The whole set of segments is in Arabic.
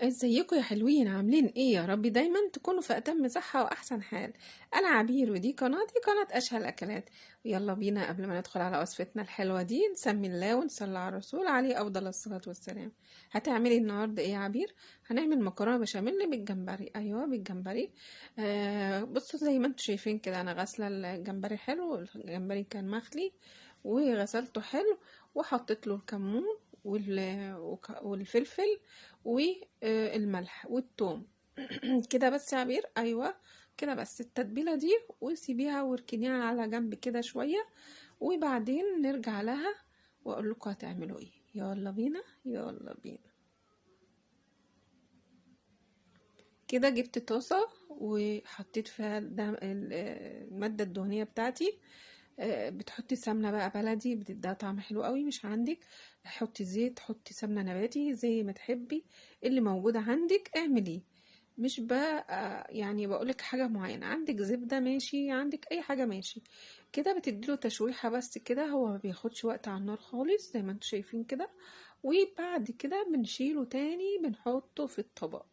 ازيكم يا حلوين؟ عاملين ايه؟ يا رب دايما تكونوا في اتم صحة واحسن حال. انا عبير ودي قناتي قناة اشهى الاكلات. ويلا بينا قبل ما ندخل على وصفتنا الحلوة دي نسمي الله ونصلي على الرسول عليه افضل الصلاة والسلام. هتعملي النهاردة ايه يا عبير؟ هنعمل مكرونة بشاميل بالجمبري. ايوه بالجمبري. بصوا زي ما انتوا شايفين كده انا غاسلة الجمبري حلو. الجمبري كان مخلي وغسلته حلو وحطيت له الكمون والفلفل والملح والثوم. كده بس يا عبير. ايوه كده بس التتبيله دي، وسيبيها واركنيها على جنب كده شويه، وبعدين نرجع لها واقول لكم هتعملوا ايه. يلا بينا يلا بينا. كده جبت طاسه وحطيت فيها الماده الدهنيه بتاعتي. بتحطي سمنه بقى بلدي بتديها طعم حلو قوي. مش عندك حطي زيت، حطي سمنه نباتي زي ما تحبي. اللي موجود عندك اعمليه. مش بقى يعني بقولك حاجه معينه. عندك زبده ماشي، عندك اي حاجه ماشي. كده بتديله تشويحه بس كده. هو ما بياخدش وقت على النار خالص زي ما انتوا شايفين كده. وبعد كده بنشيله تاني بنحطه في الطبق.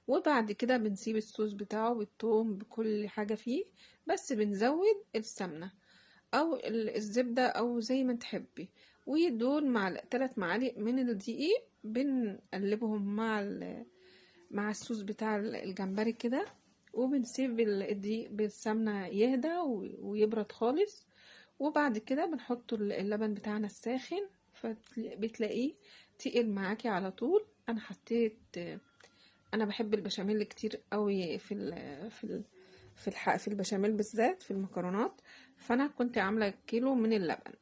وبعد كده بنسيب الصوص بتاعه بالثوم بكل حاجه فيه. بس بنزود السمنه او الزبدة او زي ما تحبي. ودول 3 معالق من الدقيق بنقلبهم مع الصوص بتاع الجمبري كده. وبنسيب الدقيق بالسمنة يهدى ويبرد خالص. وبعد كده بنحط اللبن بتاعنا الساخن، فبتلاقيه تقل معاكي على طول. انا حطيت، انا بحب البشاميل كتير قوي في البشاميل بالذات في المكرونات. فانا كنت عامله كيلو من اللبن،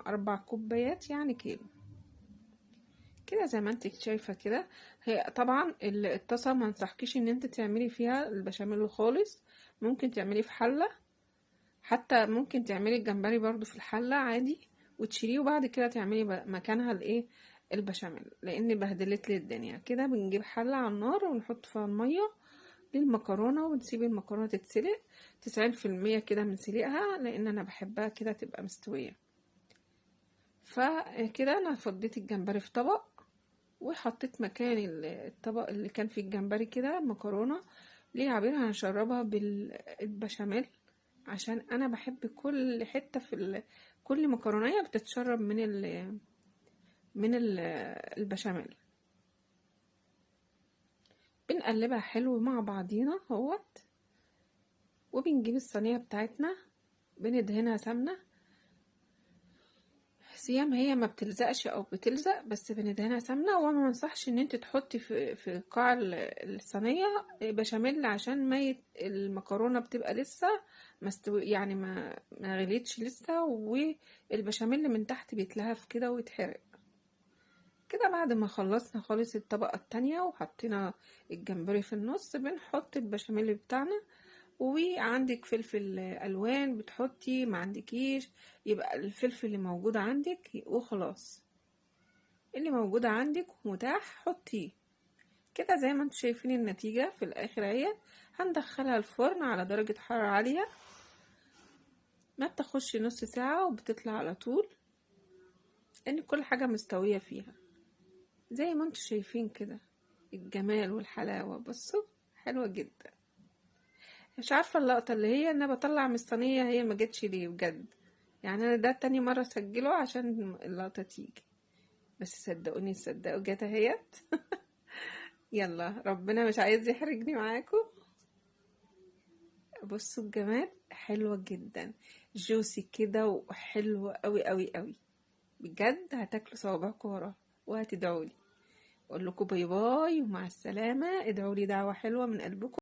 4 كوبايات يعني كيلو. كده زي ما انت شايفه كده. هي طبعا الطاسه ما انصحكيش ان انت تعملي فيها البشاميل خالص. ممكن تعملي في حله، حتى ممكن تعملي الجمبري برضو في الحله عادي وتشيليه، وبعد كده تعملي مكانها الايه البشاميل، لان بهدلت لي الدنيا. كده بنجيب حله على النار ونحط فيها الميه للمكرونة ونسيب المكرونة تتسلق 90% كده من سلقها، لان انا بحبها كده تبقى مستوية. فكده انا فضيت الجمبري في طبق، وحطيت مكان الطبق اللي كان فيه الجمبري كده مكرونة. ليه عبير؟ هنشربها بالبشاميل، عشان انا بحب كل حتة كل مكرونية بتتشرب من البشاميل. بنقلبها حلو مع بعضينا اهوت. وبنجيب الصينية بتاعتنا بندهنها سمنة. سيام هي ما بتلزقش او بتلزق، بس بندهنها سمنة. وما منصحش ان انت تحطي في قاع الصينية بشاميل، عشان المكرونة بتبقى لسه مستوي يعني ما غليتش لسه، والبشاميل من تحت بيتلهف كده ويتحرق. كده بعد ما خلصنا خالص الطبقة التانية وحطينا الجمبري في النص، بنحط البشاميل بتاعنا. وعندك فلفل الوان بتحطي، ما عندكيش يبقى الفلفل اللي موجود عندك وخلاص. اللي موجود عندك متاح حطيه. كده زي ما انتم شايفين النتيجة في الاخر اهي. هندخلها الفرن على درجة حرارة عالية، ما بتاخدش نص ساعة وبتطلع على طول، لان كل حاجة مستوية فيها زي ما انتم شايفين كده. الجمال والحلاوة بصوا حلوة جدا. مش عارفة اللقطة اللي هي انا بطلع من الصينية هي ما جتش ليه بجد. يعني انا ده تاني مرة اسجله عشان اللقطة تيجي. بس صدقوني صدقوا جت اهيت. يلا ربنا مش عايز يحرجني معاكم. بصوا الجمال حلوة جدا، جوسي كده وحلوة قوي قوي قوي. بجد هتاكلوا صوابعكم وراه وهتدعولي. اقول لكم باي باي ومع السلامة. ادعولي دعوة حلوة من قلبكم.